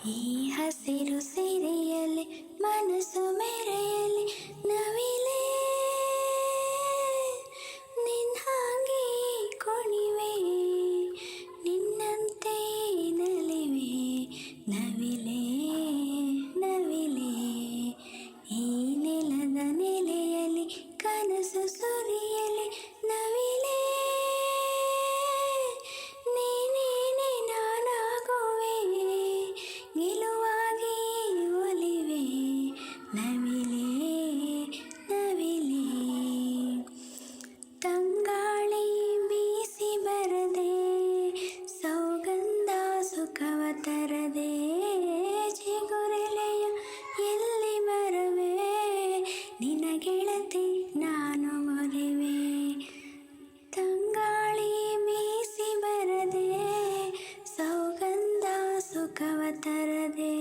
ಈ ಹಸಿರು ಸಿರಿಯಲಿ ಮನಸ್ಸು ಮೆರೆಯಲಿ ನವಿಲೇ ನಿನ್ನ ಹಾಗೆ ಕುಣಿವೆ ನಿನ್ನಂತೆ ನಲಿವೆ ನವಿಲೇ ನವಿಲೇ ಈ ನೆಲದ ನೆಲೆಯಲಿ ಕನಸು ಸುರಿಯಲಿ ನವಿಲೇ ನೀನೇನೆ ನಾನಾಗುವೆ ಗೆಲುವಾಗಿ ಒಲಿವೆ ನವಿಲೇ ನವಿಲೇ ತಂಗಾಳಿ ಬೀಸಿ ಬರದೆ ಸೌಗಂಧ ಸುಖವ ತರದೆ ಚಿಗುರೆಲೆಯ ಎಲ್ಲಿ ಮರವೇ ನಿನ ಗೆಳತಿ ನಾನು ಒಲಿವೆ ತಂಗಾಳಿ ಬೀಸಿ ಬರದೆ ಸೌಗಂಧ ಸುಖವ ತರದೆ